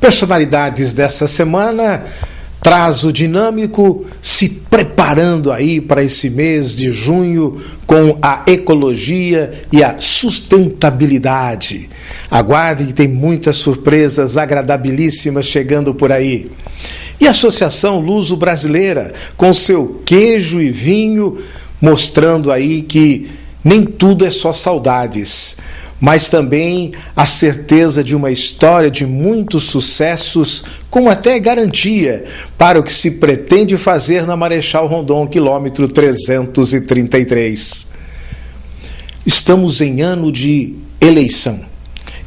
Personalidades dessa semana traz o dinâmico se preparando aí para esse mês de junho com a ecologia e a sustentabilidade. Aguardem que tem muitas surpresas agradabilíssimas chegando por aí. E a Associação Luso-Brasileira, com seu queijo e vinho, mostrando aí que nem tudo é só saudades, mas também a certeza de uma história de muitos sucessos, com até garantia para o que se pretende fazer na Marechal Rondon, quilômetro 333. Estamos em ano de eleição,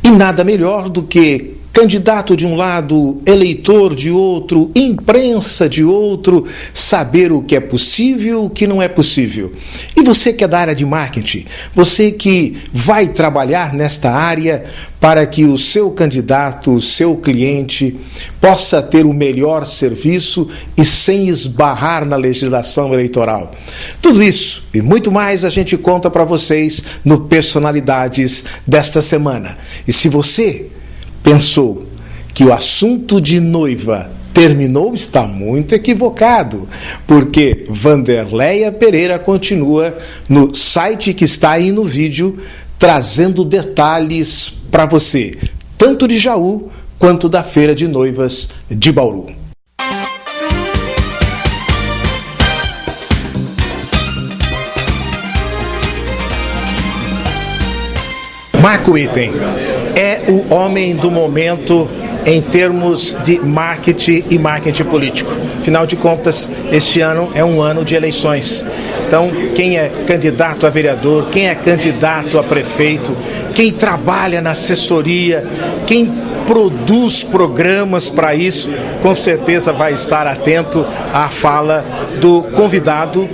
e nada melhor do que candidato de um lado, eleitor de outro, imprensa de outro, saber o que é possível e o que não é possível. E você que é da área de marketing, você que vai trabalhar nesta área para que o seu candidato, o seu cliente, possa ter o melhor serviço e sem esbarrar na legislação eleitoral. Tudo isso e muito mais a gente conta para vocês no Personalidades desta semana. E se você pensou que o assunto de noiva terminou, está muito equivocado, porque Vanderleia Pereira continua no site que está aí no vídeo, trazendo detalhes para você, tanto de Jaú quanto da Feira de Noivas de Bauru. Marco Item é o homem do momento em termos de marketing e marketing político. Afinal de contas, este ano é um ano de eleições. Então, quem é candidato a vereador, quem é candidato a prefeito, quem trabalha na assessoria, quem produz programas para isso, com certeza vai estar atento à fala do convidado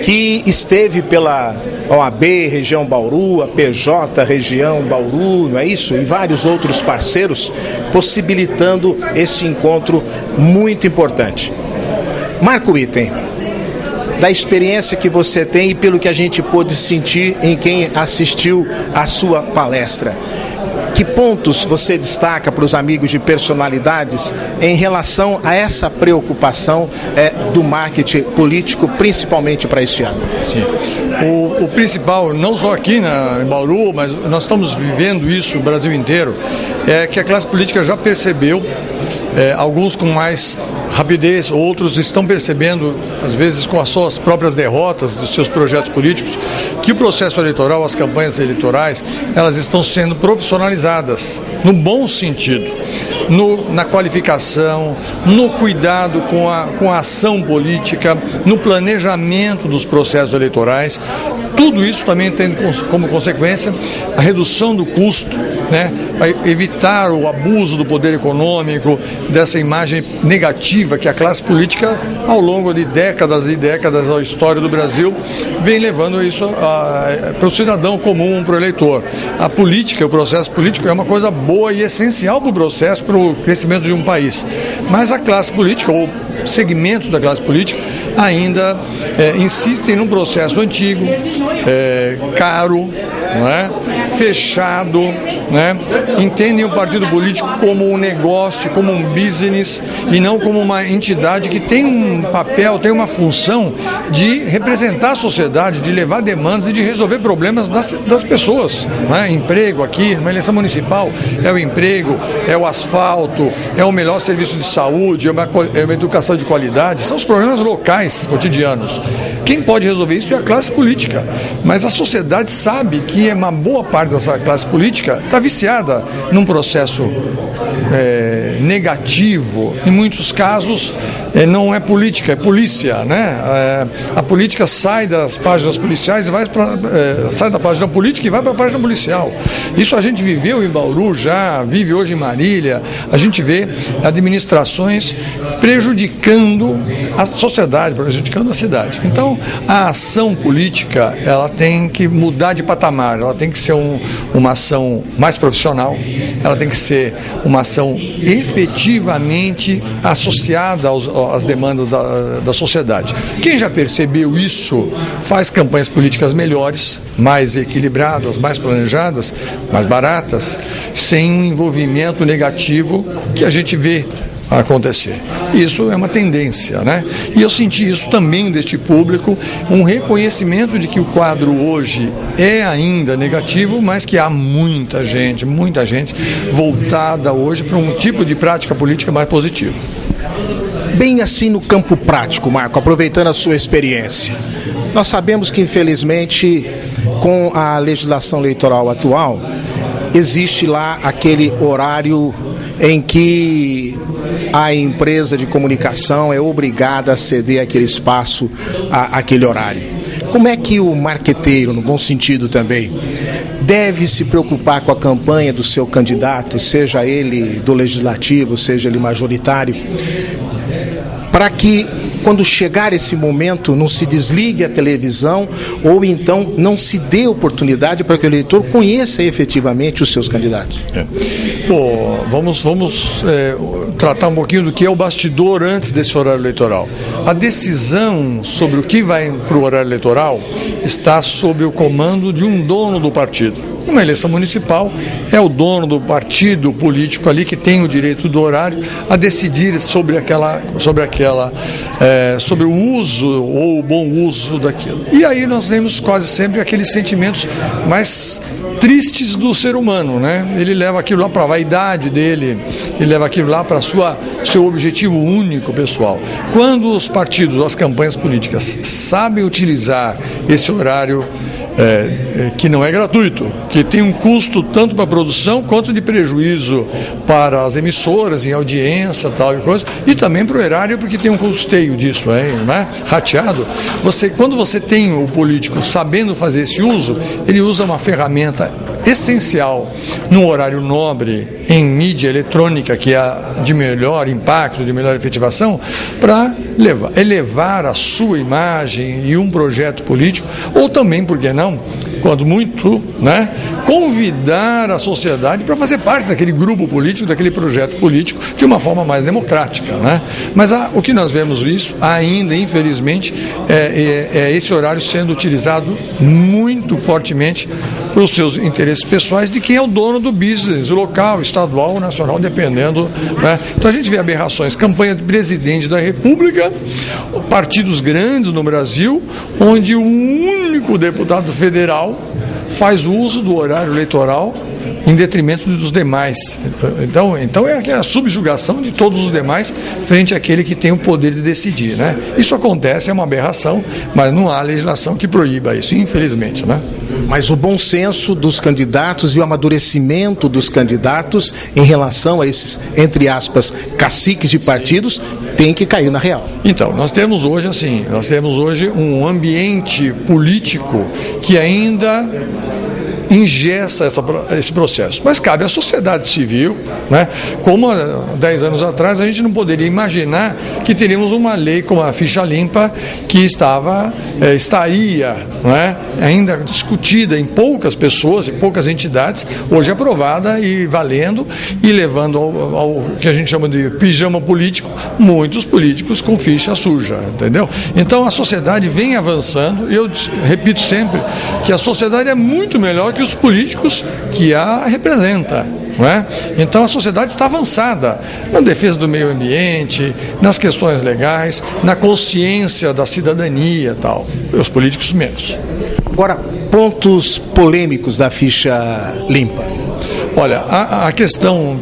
que esteve pela OAB Região Bauru, a PJ Região Bauru, não é isso? E vários outros parceiros, possibilitando esse encontro muito importante. Marco Item, da experiência que você tem e pelo que a gente pôde sentir em quem assistiu à sua palestra, que pontos você destaca para os amigos de personalidades em relação a essa preocupação do marketing político, principalmente para este ano? Sim. O principal, não só aqui em Bauru, mas nós estamos vivendo isso no Brasil inteiro, é que a classe política já percebeu, alguns com mais rapidez, outros estão percebendo, às vezes com as suas próprias derrotas dos seus projetos políticos, que o processo eleitoral, as campanhas eleitorais, elas estão sendo profissionalizadas, no bom sentido, na qualificação, no cuidado com a ação política, no planejamento dos processos eleitorais. Tudo isso também tem como consequência a redução do custo, né? Evitar o abuso do poder econômico, dessa imagem negativa que a classe política, ao longo de décadas e décadas da história do Brasil, vem levando isso para o cidadão comum, para o eleitor. A política, o processo político é uma coisa boa e essencial para o processo, para o crescimento de um país. Mas a classe política, ou segmentos da classe política, ainda insistem num processo antigo, caro, não é? Fechado, né? Entendem o partido político como um negócio, como um business e não como uma entidade que tem um papel, tem uma função de representar a sociedade, de levar demandas e de resolver problemas das pessoas, né? Emprego aqui, numa eleição municipal, é o emprego, é o asfalto, é o melhor serviço de saúde, é uma educação de qualidade, são os problemas locais, cotidianos. Quem pode resolver isso é a classe política, mas a sociedade sabe que uma boa parte dessa classe política está viciada num processo negativo. Em muitos casos não é política, é polícia, né? A política sai das páginas policiais e sai da página política e vai para a página policial. Isso a gente viveu em Bauru, já vive hoje em Marília. A gente vê administrações prejudicando a sociedade, prejudicando a cidade. Então, a ação política, ela tem que mudar de patamar, ela tem que ser uma ação mais profissional, ela tem que ser uma ação efetivamente associada às demandas da sociedade. Quem já percebeu isso faz campanhas políticas melhores, mais equilibradas, mais planejadas, mais baratas, sem um envolvimento negativo negativo que a gente vê acontecer. Isso é uma tendência, né? E eu senti isso também deste público, um reconhecimento de que o quadro hoje é ainda negativo, mas que há muita gente voltada hoje para um tipo de prática política mais positiva. Bem assim no campo prático, Marco, aproveitando a sua experiência. Nós sabemos que, infelizmente, com a legislação eleitoral atual, existe lá aquele horário em que a empresa de comunicação é obrigada a ceder aquele espaço àquele horário. Como é que o marqueteiro, no bom sentido também, deve se preocupar com a campanha do seu candidato, seja ele do legislativo, seja ele majoritário, para que, quando chegar esse momento, não se desligue a televisão ou então não se dê oportunidade para que o eleitor conheça efetivamente os seus candidatos? Vamos tratar um pouquinho do que é o bastidor antes desse horário eleitoral. A decisão sobre o que vai para o horário eleitoral está sob o comando de um dono do partido. Uma eleição municipal é o dono do partido político ali que tem o direito do horário a decidir sobre o uso ou o bom uso daquilo. E aí nós temos quase sempre aqueles sentimentos mais tristes do ser humano, né? Ele leva aquilo lá para a vaidade dele, ele leva aquilo lá para seu objetivo único pessoal. Quando os partidos, as campanhas políticas sabem utilizar esse horário que não é gratuito, que tem um custo tanto para a produção quanto de prejuízo para as emissoras em audiência tal e coisa, e também para o erário, porque tem um custeio disso, né? Rateado. Quando você tem o político sabendo fazer esse uso, ele usa uma ferramenta essencial num horário nobre em mídia eletrônica, que é de melhor impacto, de melhor efetivação, para elevar a sua imagem e um projeto político, ou também, por que não, quando muito, né, convidar a sociedade para fazer parte daquele grupo político, daquele projeto político, de uma forma mais democrática, né? Mas o que nós vemos isso ainda, infelizmente, é esse horário sendo utilizado muito fortemente para os seus interesses pessoais de quem é o dono do business, local, estadual, nacional, dependendo, né? Então a gente vê aberrações, campanha de presidente da República, partidos grandes no Brasil, onde o único deputado federal faz uso do horário eleitoral em detrimento dos demais. Então é a subjugação de todos os demais frente àquele que tem o poder de decidir, né? Isso acontece, é uma aberração, mas não há legislação que proíba isso, infelizmente, né? Mas o bom senso dos candidatos e o amadurecimento dos candidatos em relação a esses, entre aspas, caciques de partidos, tem que cair na real. Então, nós temos hoje um ambiente político que ainda ingessa esse processo. Mas cabe à sociedade civil, né? Como há 10 anos atrás a gente não poderia imaginar que teríamos uma lei como a ficha limpa que estaria, né, ainda discutida em poucas pessoas, em poucas entidades, hoje aprovada e valendo e levando ao que a gente chama de pijama político, muitos políticos com ficha suja, entendeu? Então a sociedade vem avançando e eu repito sempre que a sociedade é muito melhor que os políticos que a representa, não é? Então a sociedade está avançada na defesa do meio ambiente, nas questões legais, na consciência da cidadania e tal, e os políticos menos. Agora, pontos polêmicos da ficha limpa. Olha, a questão,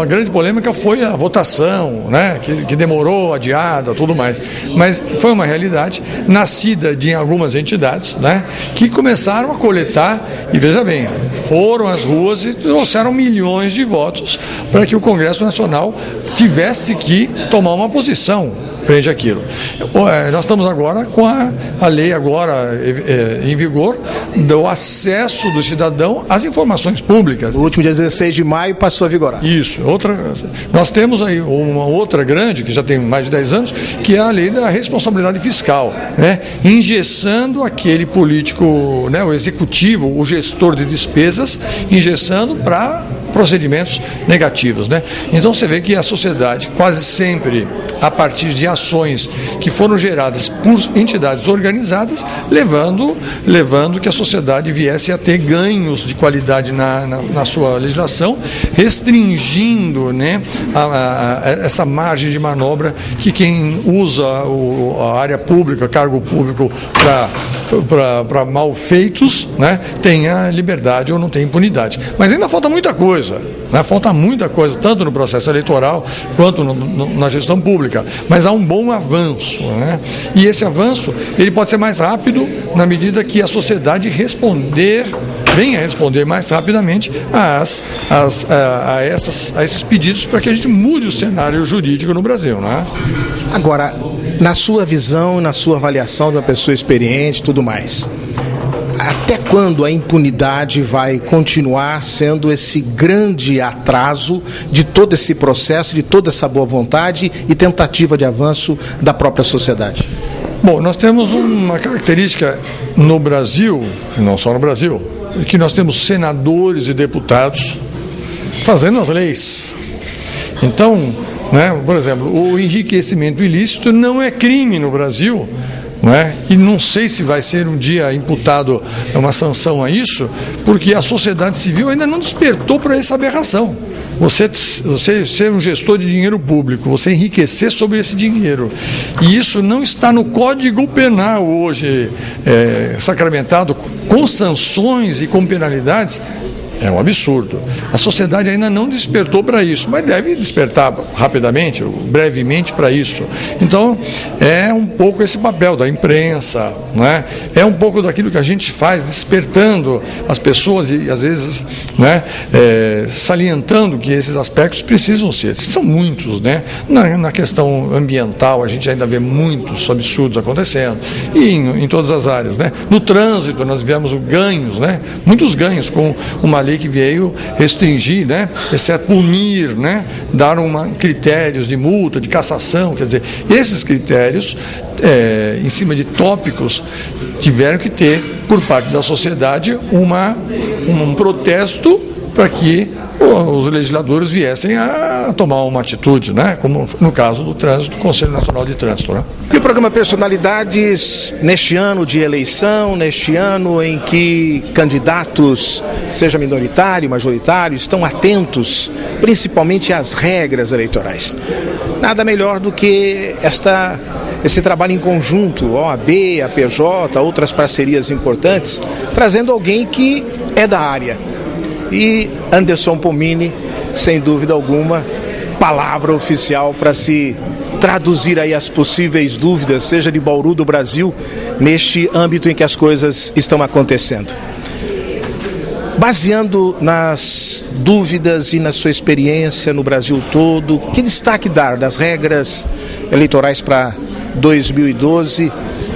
a grande polêmica foi a votação, né, que demorou, adiada, tudo mais. Mas foi uma realidade nascida de algumas entidades, né, que começaram a coletar, e veja bem, foram às ruas e trouxeram milhões de votos para que o Congresso Nacional tivesse que tomar uma posição frente àquilo. Nós estamos agora com a lei agora em vigor do acesso do cidadão às informações públicas. O último dia 16 de maio passou a vigorar. Isso. Nós temos aí uma outra grande, que já tem mais de 10 anos, que é a lei da responsabilidade fiscal, né? Engessando aquele político, né, o executivo, o gestor de despesas, engessando para procedimentos negativos, né? Então você vê que a sociedade quase sempre, a partir de ações que foram geradas por entidades organizadas, levando que a sociedade viesse a ter ganhos de qualidade na sua legislação, restringindo, né, essa margem de manobra que quem usa a área pública, cargo público para malfeitos, né, tenha liberdade ou não tenha impunidade. Mas ainda falta muita coisa, né? Falta muita coisa, tanto no processo eleitoral quanto na gestão pública, mas há um bom avanço, né? E esse avanço ele pode ser mais rápido na medida que a sociedade venha responder mais rapidamente a esses pedidos para que a gente mude o cenário jurídico no Brasil, né? Agora, na sua visão, na sua avaliação de uma pessoa experiente e tudo mais, até quando a impunidade vai continuar sendo esse grande atraso de todo esse processo, de toda essa boa vontade e tentativa de avanço da própria sociedade? Bom, nós temos uma característica no Brasil, e não só no Brasil, que nós temos senadores e deputados fazendo as leis. Então, né, por exemplo, o enriquecimento ilícito não é crime no Brasil, né? E não sei se vai ser um dia imputado uma sanção a isso, porque a sociedade civil ainda não despertou para essa aberração. Você ser um gestor de dinheiro público, você enriquecer sobre esse dinheiro, e isso não está no Código Penal hoje sacramentado com sanções e com penalidades. É um absurdo. A sociedade ainda não despertou para isso, mas deve despertar rapidamente, brevemente para isso. Então, é um pouco esse papel da imprensa, né? É um pouco daquilo que a gente faz, despertando as pessoas e, às vezes, né, salientando que esses aspectos precisam ser. São muitos, né? Na questão ambiental, a gente ainda vê muitos absurdos acontecendo, e em todas as áreas, né? No trânsito, nós tivemos ganhos, né? Muitos ganhos com uma lei que veio restringir, né, exceto punir, né, dar critérios de multa, de cassação, quer dizer, esses critérios, em cima de tópicos, tiveram que ter, por parte da sociedade, um protesto para que os legisladores viessem a tomar uma atitude, né? Como no caso do trânsito, do Conselho Nacional de Trânsito, né? E o programa Personalidades, neste ano de eleição, neste ano em que candidatos, seja minoritário, majoritário, estão atentos principalmente às regras eleitorais. Nada melhor do que esse trabalho em conjunto, OAB, APJ, outras parcerias importantes, trazendo alguém que é da área. E Anderson Pomini, sem dúvida alguma, palavra oficial para se traduzir aí as possíveis dúvidas, seja de Bauru, do Brasil, neste âmbito em que as coisas estão acontecendo. Baseando nas dúvidas e na sua experiência no Brasil todo, que destaque dar das regras eleitorais para 2012,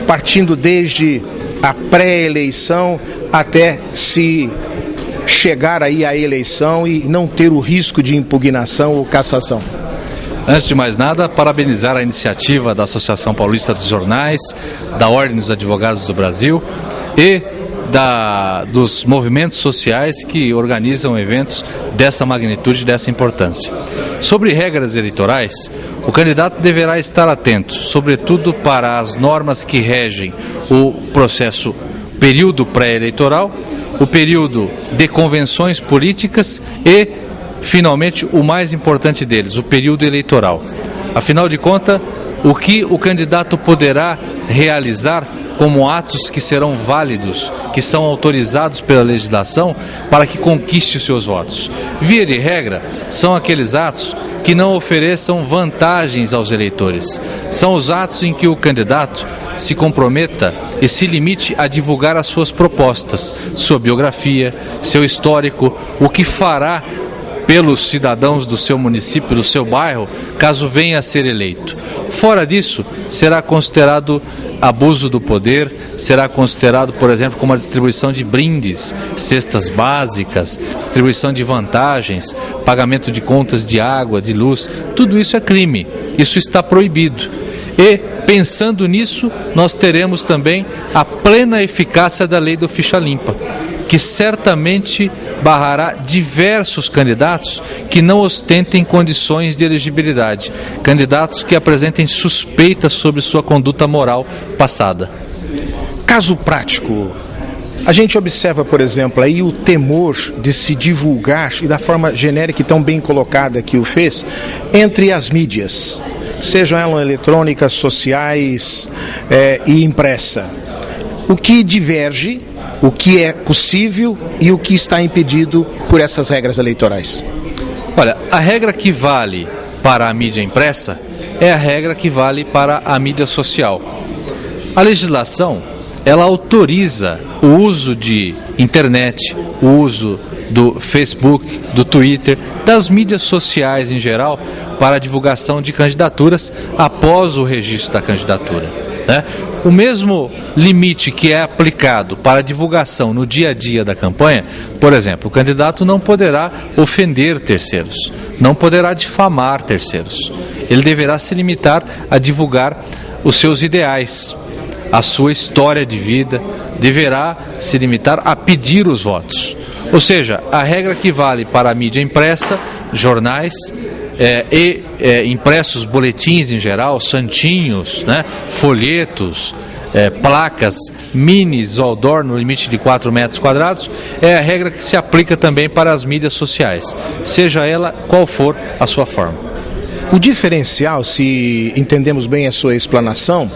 partindo desde a pré-eleição até se chegar aí à eleição e não ter o risco de impugnação ou cassação? Antes de mais nada, parabenizar a iniciativa da Associação Paulista dos Jornais, da Ordem dos Advogados do Brasil e dos movimentos sociais que organizam eventos dessa magnitude e dessa importância. Sobre regras eleitorais, o candidato deverá estar atento, sobretudo para as normas que regem o processo período pré-eleitoral, o período de convenções políticas e, finalmente, o mais importante deles, o período eleitoral. Afinal de contas, o que o candidato poderá realizar como atos que serão válidos, que são autorizados pela legislação para que conquiste os seus votos. Via de regra, são aqueles atos que não ofereçam vantagens aos eleitores. São os atos em que o candidato se comprometa e se limite a divulgar as suas propostas, sua biografia, seu histórico, o que fará pelos cidadãos do seu município, do seu bairro, caso venha a ser eleito. Fora disso, será considerado abuso do poder, será considerado, por exemplo, como a distribuição de brindes, cestas básicas, distribuição de vantagens, pagamento de contas de água, de luz. Tudo isso é crime, isso está proibido. E, pensando nisso, nós teremos também a plena eficácia da lei do ficha limpa. que certamente barrará diversos candidatos que não ostentem condições de elegibilidade, candidatos que apresentem suspeitas sobre sua conduta moral passada. Caso prático, a gente observa, por exemplo, aí o temor de se divulgar, e da forma genérica e tão bem colocada que o fez, entre as mídias, sejam elas eletrônicas, sociais e impressa. O que diverge, o que é possível e o que está impedido por essas regras eleitorais? Olha, a regra que vale para a mídia impressa é a regra que vale para a mídia social. A legislação, ela autoriza o uso de internet, o uso do Facebook, do Twitter, das mídias sociais em geral, para a divulgação de candidaturas após o registro da candidatura, né? O mesmo limite que é aplicado para a divulgação no dia a dia da campanha, por exemplo, o candidato não poderá ofender terceiros, não poderá difamar terceiros. Ele deverá se limitar a divulgar os seus ideais, a sua história de vida, deverá se limitar a pedir os votos. Ou seja, a regra que vale para a mídia impressa, jornais impressos, boletins em geral, santinhos, né, folhetos, placas, minis, outdoor no limite de 4 metros quadrados, é a regra que se aplica também para as mídias sociais, seja ela qual for a sua forma. O diferencial, se entendemos bem a sua explanação,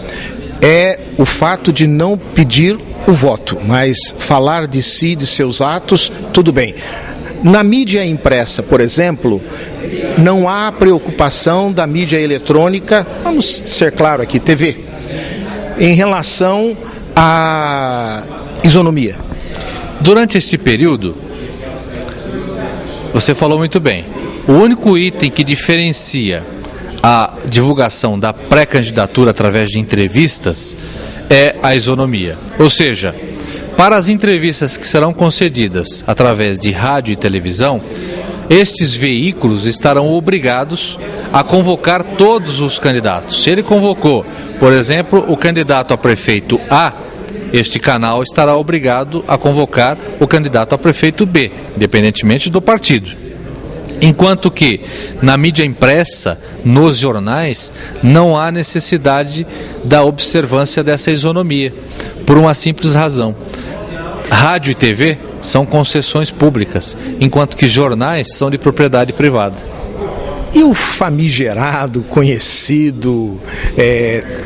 é o fato de não pedir o voto, mas falar de si, de seus atos, tudo bem. Na mídia impressa, por exemplo, não há preocupação da mídia eletrônica, vamos ser claro aqui, TV, em relação à isonomia. Durante este período, você falou muito bem, o único item que diferencia a divulgação da pré-candidatura através de entrevistas é a isonomia. Ou seja, para as entrevistas que serão concedidas através de rádio e televisão, estes veículos estarão obrigados a convocar todos os candidatos. Se ele convocou, por exemplo, o candidato a prefeito A, este canal estará obrigado a convocar o candidato a prefeito B, independentemente do partido. Enquanto que na mídia impressa, nos jornais, não há necessidade da observância dessa isonomia, por uma simples razão. Rádio e TV são concessões públicas, enquanto que jornais são de propriedade privada. E o famigerado, conhecido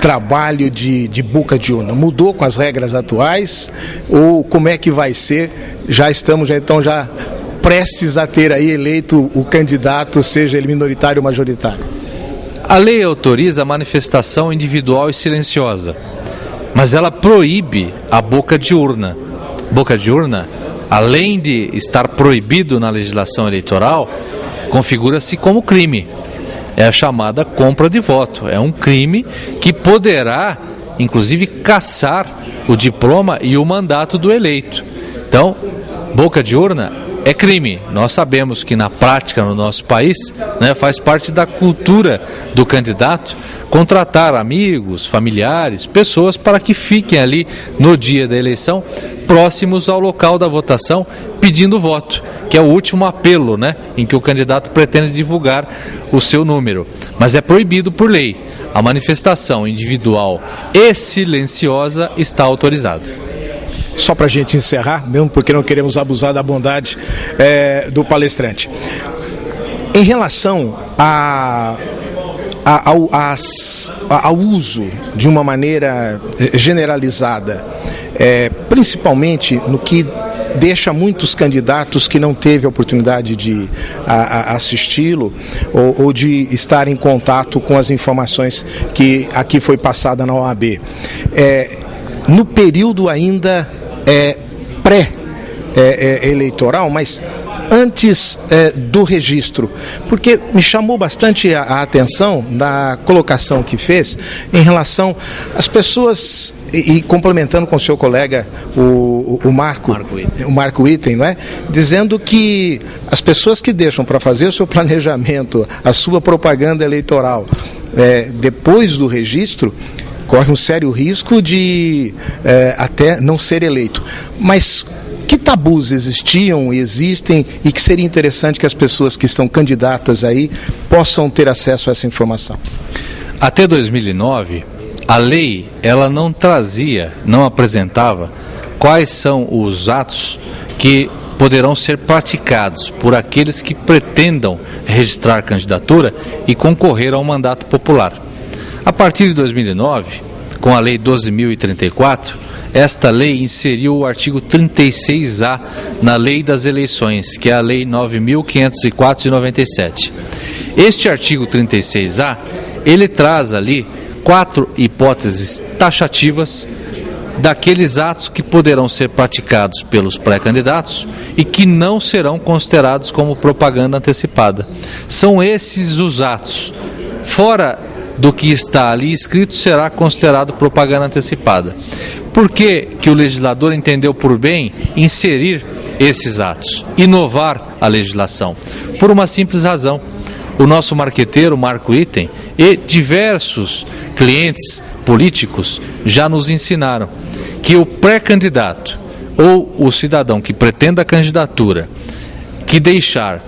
trabalho de boca de urna, mudou com as regras atuais? Ou como é que vai ser? Já estamos prestes a ter aí eleito o candidato, seja ele minoritário ou majoritário? A lei autoriza a manifestação individual e silenciosa, mas ela proíbe a boca de urna. Boca de urna, além de estar proibido na legislação eleitoral, configura-se como crime. É a chamada compra de voto. É um crime que poderá, inclusive, cassar o diploma e o mandato do eleito. Então, boca de urna é crime. Nós sabemos que na prática no nosso país, né, faz parte da cultura do candidato contratar amigos, familiares, pessoas para que fiquem ali no dia da eleição, próximos ao local da votação, pedindo voto, que é o último apelo, né, em que o candidato pretende divulgar o seu número. Mas é proibido por lei. A manifestação individual e silenciosa está autorizada. Só para a gente encerrar, mesmo porque não queremos abusar da bondade do palestrante. Em relação ao uso de uma maneira generalizada, principalmente no que deixa muitos candidatos que não teve a oportunidade de assisti-lo ou de estar em contato com as informações que aqui foi passada na OAB. No período ainda pré-eleitoral, mas antes do registro, porque me chamou bastante a atenção na colocação que fez em relação às pessoas, e complementando com o seu colega, o Marco Item, não é? Dizendo que as pessoas que deixam para fazer o seu planejamento, a sua propaganda eleitoral, depois do registro, corre um sério risco de até não ser eleito. Mas Que tabus existiam e existem e que seria interessante que as pessoas que estão candidatas aí possam ter acesso a essa informação? Até 2009, a lei ela não apresentava quais são os atos que poderão ser praticados por aqueles que pretendam registrar candidatura e concorrer ao mandato popular. A partir de 2009, com a Lei 12.034, esta lei inseriu o artigo 36A na Lei das Eleições, que é a Lei 9.504 de 97. Este artigo 36A, ele traz ali 4 hipóteses taxativas daqueles atos que poderão ser praticados pelos pré-candidatos e que não serão considerados como propaganda antecipada. São esses os atos. Fora do que está ali escrito, será considerado propaganda antecipada. Por que o legislador entendeu por bem inserir esses atos, inovar a legislação? Por uma simples razão. O nosso marqueteiro, Marco Item, e diversos clientes políticos já nos ensinaram que o pré-candidato ou o cidadão que pretenda a candidatura, que deixar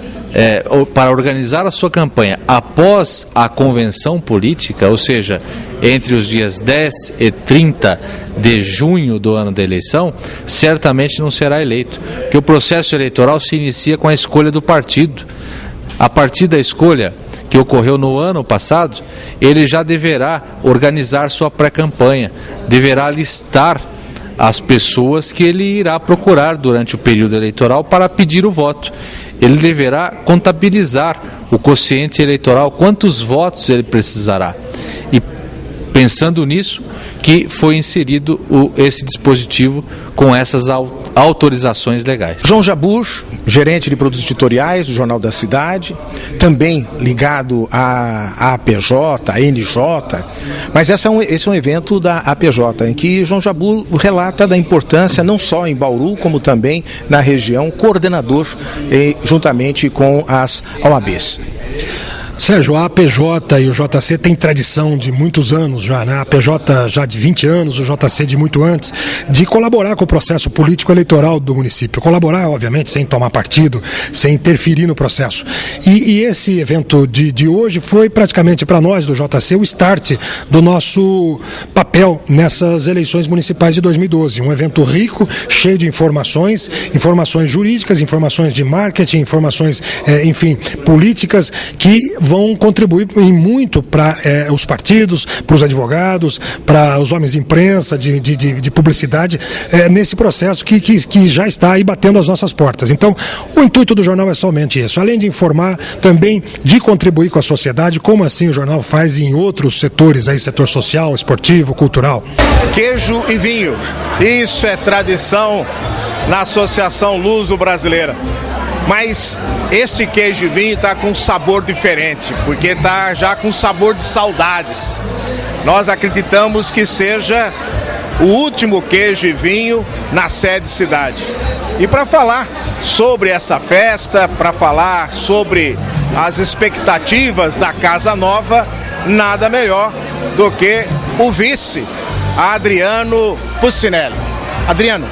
para organizar a sua campanha após a convenção política, ou seja, entre os dias 10 e 30 de junho do ano da eleição, certamente não será eleito, porque o processo eleitoral se inicia com a escolha do partido. A partir da escolha que ocorreu no ano passado, ele já deverá organizar sua pré-campanha, deverá listar as pessoas que ele irá procurar durante o período eleitoral para pedir o voto. Ele deverá contabilizar o quociente eleitoral, quantos votos ele precisará. E pensando nisso, que foi inserido esse dispositivo com essas autorizações legais. João Jabur, gerente de produtos editoriais do Jornal da Cidade, também ligado à APJ, à NJ, mas esse é um evento da APJ, em que João Jabur relata da importância, não só em Bauru, como também na região, coordenador juntamente com as OABs. Sérgio, a APJ e o JC têm tradição de muitos anos já, né? A APJ já de 20 anos, o JC de muito antes, de colaborar com o processo político-eleitoral do município. Colaborar, obviamente, sem tomar partido, sem interferir no processo. E esse evento de hoje foi praticamente para nós do JC o start do nosso papel nessas eleições municipais de 2012. Um evento rico, cheio de informações jurídicas, informações de marketing, informações, políticas, que vão contribuir em muito para os partidos, para os advogados, para os homens de imprensa, de publicidade, nesse processo que já está aí batendo as nossas portas. Então, o intuito do jornal é somente isso, além de informar, também de contribuir com a sociedade, como assim o jornal faz em outros setores, aí, setor social, esportivo, cultural. Queijo e vinho, isso é tradição na Associação Luso-Brasileira. Mas este queijo e vinho está com um sabor diferente, porque está já com sabor de saudades. Nós acreditamos que seja o último queijo e vinho na sede cidade. E para falar sobre essa festa, para falar sobre as expectativas da Casa Nova, nada melhor do que o vice, Adriano Pucinelli. Adriano,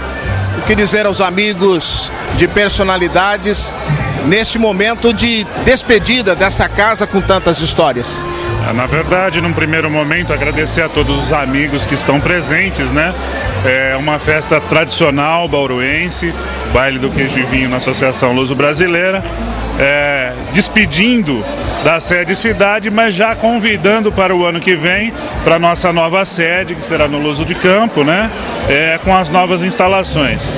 o que dizer aos amigos de personalidades neste momento de despedida dessa casa com tantas histórias? Na verdade, num primeiro momento, agradecer a todos os amigos que estão presentes, né? É uma festa tradicional bauruense, baile do queijo e vinho na Associação Luso-Brasileira, despedindo da sede cidade, mas já convidando para o ano que vem, para a nossa nova sede, que será no Luso de Campo, né? Com as novas instalações.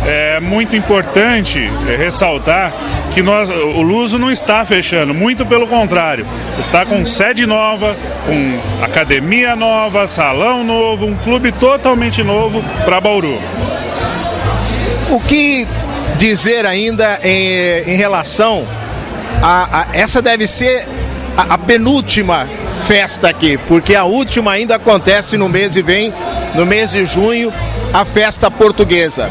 É muito importante ressaltar que o Luso não está fechando, muito pelo contrário, está com sede nova, com academia nova, salão novo, um clube totalmente novo para Bauru. O que dizer ainda em relação a essa deve ser a penúltima festa aqui, porque a última ainda acontece no mês de junho, a festa portuguesa.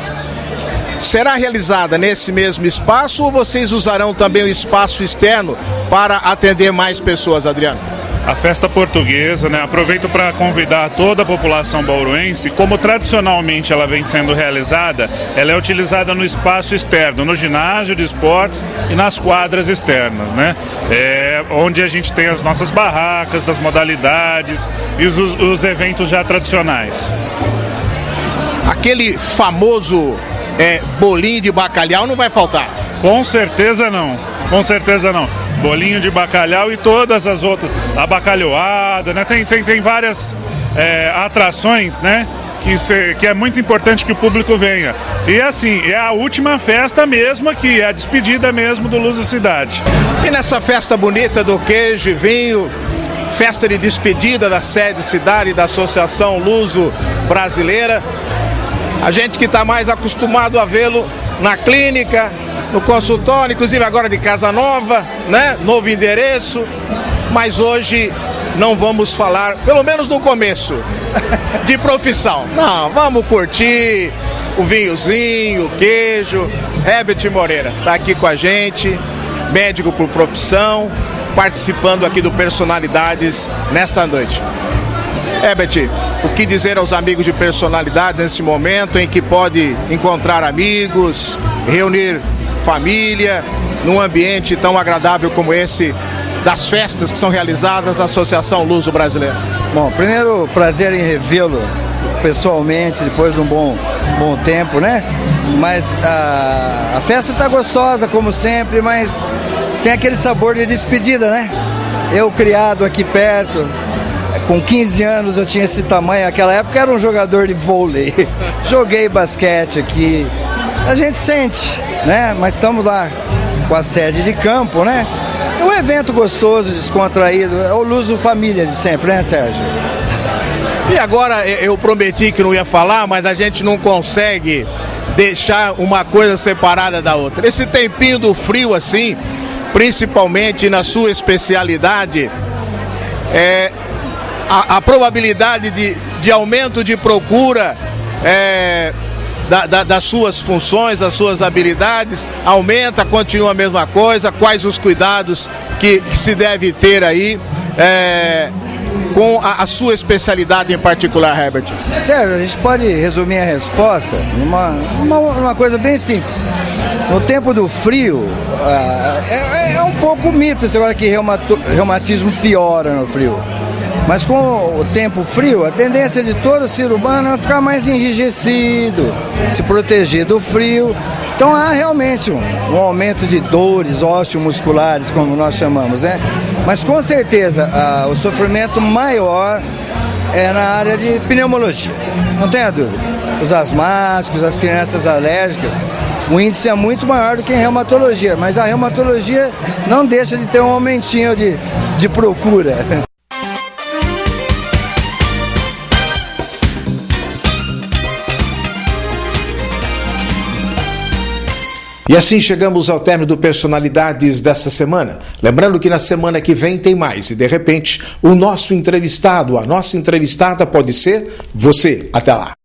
Será realizada nesse mesmo espaço ou vocês usarão também o espaço externo para atender mais pessoas, Adriano? a festa portuguesa, né? Aproveito para convidar toda a população bauruense, como tradicionalmente ela vem sendo realizada, ela é utilizada no espaço externo, no ginásio de esportes e nas quadras externas, né? Onde a gente tem as nossas barracas das modalidades e os eventos já tradicionais. Aquele famoso bolinho de bacalhau não vai faltar? Com certeza não, com certeza não. Bolinho de bacalhau e todas as outras, a bacalhoada, né? Tem várias atrações, né? Que é muito importante que o público venha. E assim, é a última festa mesmo aqui, é a despedida mesmo do Luso Cidade. E nessa festa bonita do queijo e vinho, festa de despedida da sede cidade da Associação Luso Brasileira, a gente que está mais acostumado a vê-lo na clínica, no consultório, inclusive agora de casa nova, né? Novo endereço, mas hoje não vamos falar, pelo menos no começo, de profissão. Não, vamos curtir o vinhozinho, o queijo. Herbert Moreira está aqui com a gente, médico por profissão, participando aqui do Personalidades nesta noite. Herbert, o que dizer aos amigos de Personalidades nesse momento em que pode encontrar amigos, reunir família, num ambiente tão agradável como esse das festas que são realizadas na Associação Luso Brasileira? Bom, primeiro, prazer em revê-lo pessoalmente, depois de um bom tempo, né? Mas a festa está gostosa, como sempre, mas tem aquele sabor de despedida, né? Eu, criado aqui perto, com 15 anos eu tinha esse tamanho, naquela época era um jogador de vôlei, joguei basquete aqui, a gente sente, né? Mas estamos lá com a sede de campo, né? É um evento gostoso, descontraído, é o Luso Família de sempre, né, Sérgio? E agora eu prometi que não ia falar, mas a gente não consegue deixar uma coisa separada da outra. Esse tempinho do frio assim, principalmente na sua especialidade, a probabilidade de aumento de procura das suas funções, das suas habilidades, aumenta, continua a mesma coisa? Quais os cuidados que se deve ter aí com a sua especialidade em particular, Herbert? Sérgio, a gente pode resumir a resposta numa coisa bem simples. No tempo do frio, é um pouco mito esse negócio que reumatismo piora no frio. Mas com o tempo frio, a tendência de todo ser humano é ficar mais enrijecido, se proteger do frio. Então há realmente um aumento de dores ósseo-musculares, como nós chamamos, né? Mas com certeza o sofrimento maior é na área de pneumologia, não tenha dúvida. Os asmáticos, as crianças alérgicas, o índice é muito maior do que em reumatologia, mas a reumatologia não deixa de ter um aumentinho de procura. E assim chegamos ao término do Personalidades dessa semana. Lembrando que na semana que vem tem mais. E de repente, o nosso entrevistado, a nossa entrevistada pode ser você. Até lá.